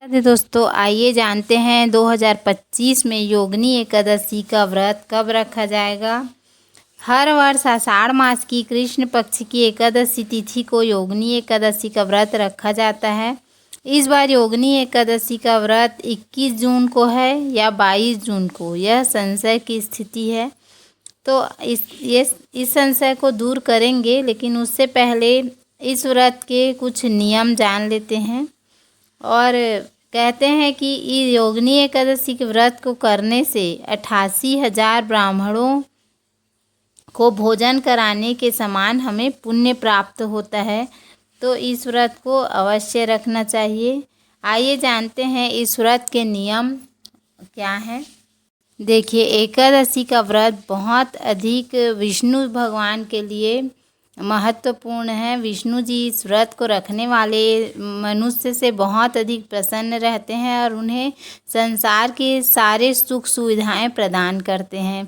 अरे दोस्तों, आइए जानते हैं 2025 में योगिनी एकादशी का व्रत कब रखा जाएगा। हर वर्ष आषाढ़ मास की कृष्ण पक्ष की एकादशी तिथि को योगिनी एकादशी का व्रत रखा जाता है। इस बार योगिनी एकादशी का व्रत 21 जून को है या 22 जून को, यह संशय की स्थिति है। तो इस संशय को दूर करेंगे, लेकिन उससे पहले इस व्रत के कुछ नियम जान लेते हैं। और कहते हैं कि योगिनी एकादशी के व्रत को करने से 88,000 ब्राह्मणों को भोजन कराने के समान हमें पुण्य प्राप्त होता है। तो इस व्रत को अवश्य रखना चाहिए। आइए जानते हैं इस व्रत के नियम क्या हैं। देखिए, एकादशी का व्रत बहुत अधिक विष्णु भगवान के लिए महत्वपूर्ण है। विष्णु जी इस व्रत को रखने वाले मनुष्य से बहुत अधिक प्रसन्न रहते हैं और उन्हें संसार के सारे सुख सुविधाएं प्रदान करते हैं।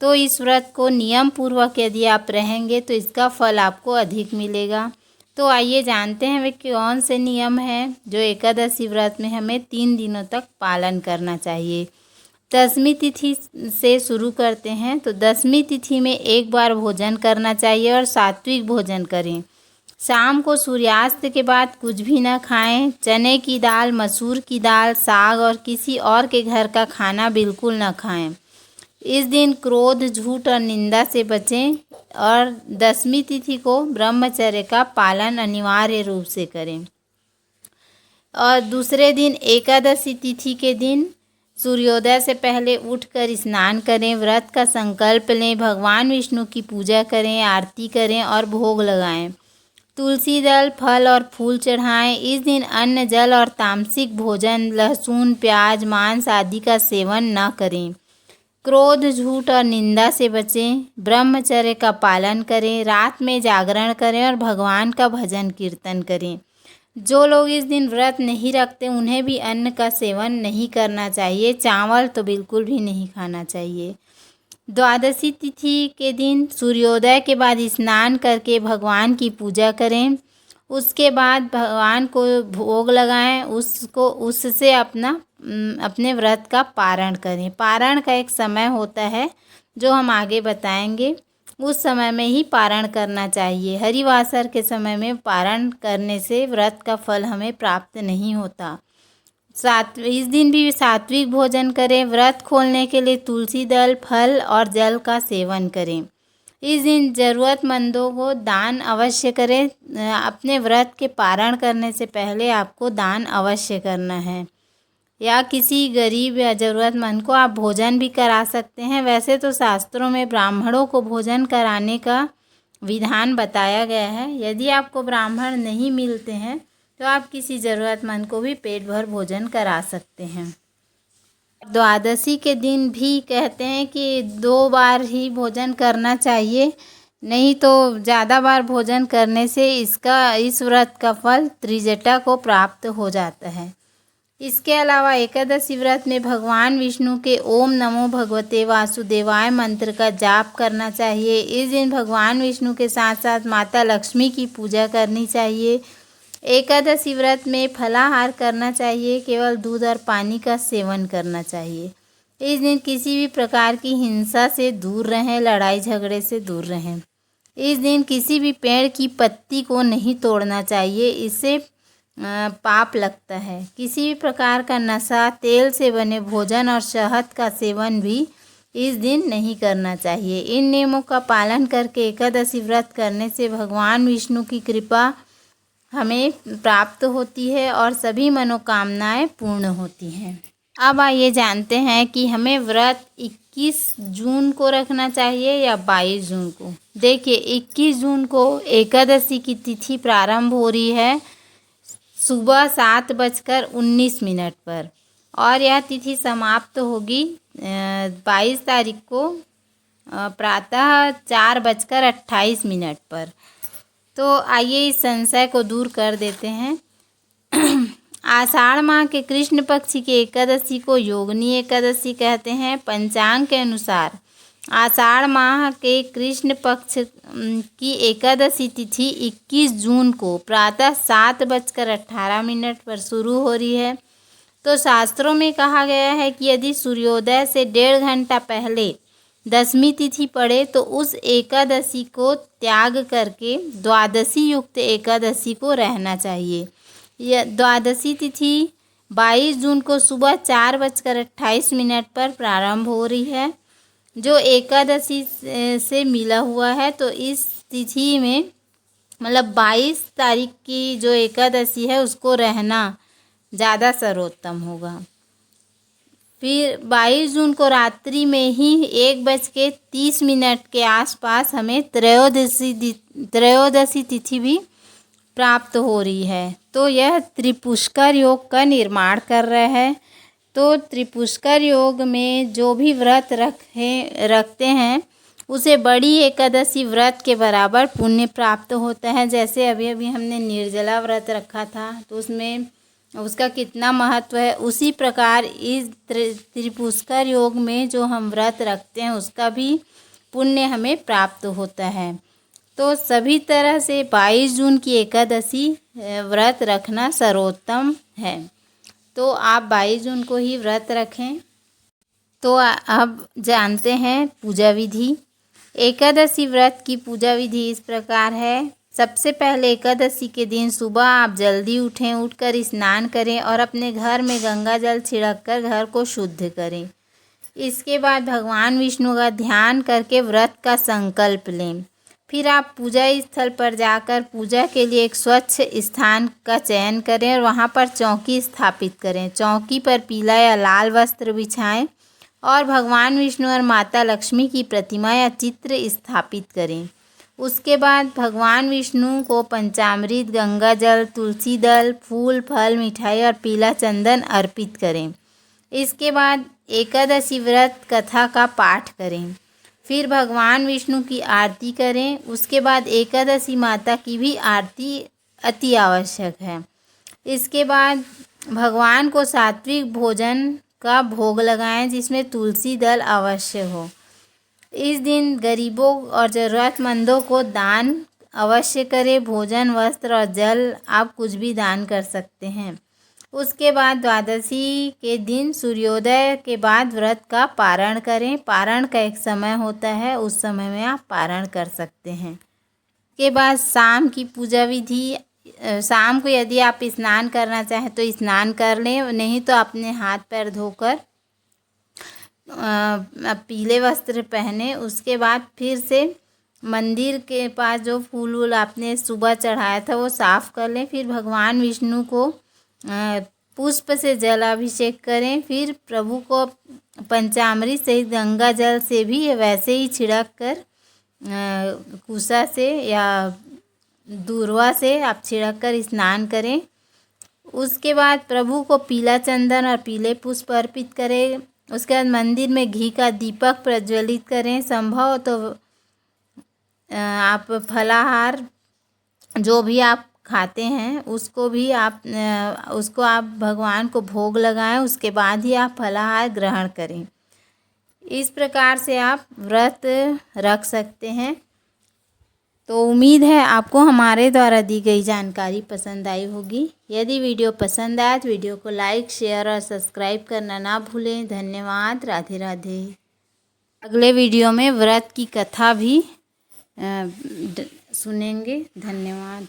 तो इस व्रत को नियम पूर्वक यदि आप रहेंगे तो इसका फल आपको अधिक मिलेगा। तो आइए जानते हैं वे कौन से नियम हैं जो एकादशी व्रत में हमें 3 दिनों तक पालन करना चाहिए। दसवीं तिथि से शुरू करते हैं। तो दसवीं तिथि में एक बार भोजन करना चाहिए और सात्विक भोजन करें। शाम को सूर्यास्त के बाद कुछ भी न खाएं। चने की दाल, मसूर की दाल, साग और किसी और के घर का खाना बिल्कुल न खाएं। इस दिन क्रोध, झूठ और निंदा से बचें और दसवीं तिथि को ब्रह्मचर्य का पालन अनिवार्य रूप से करें। और दूसरे दिन एकादशी तिथि के दिन सूर्योदय से पहले उठकर स्नान करें, व्रत का संकल्प लें, भगवान विष्णु की पूजा करें, आरती करें और भोग लगाएं। तुलसी दल, फल और फूल चढ़ाएं। इस दिन अन्न, जल और तामसिक भोजन, लहसुन, प्याज, मांस आदि का सेवन न करें। क्रोध, झूठ और निंदा से बचें। ब्रह्मचर्य का पालन करें। रात में जागरण करें और भगवान का भजन कीर्तन करें। जो लोग इस दिन व्रत नहीं रखते उन्हें भी अन्न का सेवन नहीं करना चाहिए। चावल तो बिल्कुल भी नहीं खाना चाहिए। द्वादशी तिथि के दिन सूर्योदय के बाद स्नान करके भगवान की पूजा करें। उसके बाद भगवान को भोग लगाएं। उससे अपने व्रत का पारण करें। पारण का एक समय होता है जो हम आगे बताएंगे। उस समय में ही पारण करना चाहिए। हरिवासर के समय में पारण करने से व्रत का फल हमें प्राप्त नहीं होता। इस दिन भी सात्विक भोजन करें। व्रत खोलने के लिए तुलसी दल, फल और जल का सेवन करें। इस दिन ज़रूरतमंदों को दान अवश्य करें। अपने व्रत के पारण करने से पहले आपको दान अवश्य करना है, या किसी गरीब या ज़रूरतमंद को आप भोजन भी करा सकते हैं। वैसे तो शास्त्रों में ब्राह्मणों को भोजन कराने का विधान बताया गया है। यदि आपको ब्राह्मण नहीं मिलते हैं तो आप किसी ज़रूरतमंद को भी पेट भर भोजन करा सकते हैं। द्वादशी के दिन भी कहते हैं कि 2 बार ही भोजन करना चाहिए, नहीं तो ज़्यादा बार भोजन करने से इस व्रत का फल त्रिजटा को प्राप्त हो जाता है। इसके अलावा एकादशी व्रत में भगवान विष्णु के ओम नमो भगवते वासुदेवाय मंत्र का जाप करना चाहिए। इस दिन भगवान विष्णु के साथ साथ माता लक्ष्मी की पूजा करनी चाहिए। एकादशी व्रत में फलाहार करना चाहिए। केवल दूध और पानी का सेवन करना चाहिए। इस दिन किसी भी प्रकार की हिंसा से दूर रहें, लड़ाई झगड़े से दूर रहें। इस दिन किसी भी पेड़ की पत्ती को नहीं तोड़ना चाहिए, इससे पाप लगता है। किसी भी प्रकार का नशा, तेल से बने भोजन और शहद का सेवन भी इस दिन नहीं करना चाहिए। इन नियमों का पालन करके एकादशी व्रत करने से भगवान विष्णु की कृपा हमें प्राप्त होती है और सभी मनोकामनाएं पूर्ण होती हैं। अब आइए जानते हैं कि हमें व्रत 21 जून को रखना चाहिए या 22 जून को। देखिए, 21 जून को एकादशी की तिथि प्रारंभ हो रही है सुबह 7:19 पर और यह तिथि समाप्त होगी 22 तारीख को प्रातः 4:28 पर। तो आइए इस संशय को दूर कर देते हैं। आषाढ़ माह के कृष्ण पक्ष की एकादशी को योगिनी एकादशी कहते हैं। पंचांग के अनुसार आषाढ़ माह के कृष्ण पक्ष की एकादशी तिथि 21 जून को प्रातः 7:18 पर शुरू हो रही है तो शास्त्रों में कहा गया है कि यदि सूर्योदय से 1.5 घंटा पहले दशमी तिथि पड़े तो उस एकादशी को त्याग करके द्वादशी युक्त एकादशी को रहना चाहिए। यह द्वादशी तिथि 22 जून को सुबह 4:28 पर प्रारंभ हो रही है, जो एकादशी से मिला हुआ है। तो इस तिथि में मतलब 22 तारीख की जो एकादशी है उसको रहना ज़्यादा सर्वोत्तम होगा। फिर 22 जून को रात्रि में ही 1:30 के आसपास हमें त्रयोदशी तिथि भी प्राप्त हो रही है। तो यह त्रिपुष्कर योग का निर्माण कर रहा है। तो त्रिपुष्कर योग में जो भी व्रत रखते हैं उसे बड़ी एकादशी व्रत के बराबर पुण्य प्राप्त होता है। जैसे अभी अभी हमने निर्जला व्रत रखा था तो उसमें उसका कितना महत्व है, उसी प्रकार इस त्रिपुष्कर योग में जो हम व्रत रखते हैं उसका भी पुण्य हमें प्राप्त होता है। तो सभी तरह से 22 जून की एकादशी व्रत रखना सर्वोत्तम है। तो आप 22 जून को ही व्रत रखें। तो अब जानते हैं पूजा विधि। एकादशी व्रत की पूजा विधि इस प्रकार है। सबसे पहले एकादशी के दिन सुबह आप जल्दी उठें, उठकर स्नान करें और अपने घर में गंगा जल छिड़ककर घर को शुद्ध करें। इसके बाद भगवान विष्णु का ध्यान करके व्रत का संकल्प लें। फिर आप पूजा स्थल पर जाकर पूजा के लिए एक स्वच्छ स्थान का चयन करें और वहाँ पर चौकी स्थापित करें। चौकी पर पीला या लाल वस्त्र बिछाएं और भगवान विष्णु और माता लक्ष्मी की प्रतिमा या चित्र स्थापित करें। उसके बाद भगवान विष्णु को पंचामृत, गंगा जल, तुलसी दल, फूल, फल, मिठाई और पीला चंदन अर्पित करें। इसके बाद एकादशी व्रत कथा का पाठ करें। फिर भगवान विष्णु की आरती करें। उसके बाद एकादशी माता की भी आरती अति आवश्यक है। इसके बाद भगवान को सात्विक भोजन का भोग लगाएं जिसमें तुलसी दल अवश्य हो। इस दिन गरीबों और ज़रूरतमंदों को दान अवश्य करें। भोजन, वस्त्र और जल आप कुछ भी दान कर सकते हैं। उसके बाद द्वादशी के दिन सूर्योदय के बाद व्रत का पारण करें। पारण का एक समय होता है, उस समय में आप पारण कर सकते हैं। के बाद शाम की पूजा विधि। शाम को यदि आप स्नान करना चाहें तो स्नान कर लें, नहीं तो अपने हाथ पैर धोकर पीले वस्त्र पहने। उसके बाद फिर से मंदिर के पास जो फूल वूल आपने सुबह चढ़ाया था वो साफ़ कर लें। फिर भगवान विष्णु को पुष्प से जलाभिषेक करें। फिर प्रभु को पंचामृत सहित गंगा जल से भी वैसे ही छिड़क कर कुसा से या दूर्वा से आप छिड़क कर स्नान करें। उसके बाद प्रभु को पीला चंदन और पीले पुष्प अर्पित करें। उसके बाद मंदिर में घी का दीपक प्रज्वलित करें। संभव तो आप फलाहार जो भी आप खाते हैं उसको आप भगवान को भोग लगाएं। उसके बाद ही आप फलाहार ग्रहण करें। इस प्रकार से आप व्रत रख सकते हैं। तो उम्मीद है आपको हमारे द्वारा दी गई जानकारी पसंद आई होगी। यदि वीडियो पसंद आया तो वीडियो को लाइक, शेयर और सब्सक्राइब करना ना भूलें। धन्यवाद। राधे राधे। अगले वीडियो में व्रत की कथा भी सुनेंगे। धन्यवाद।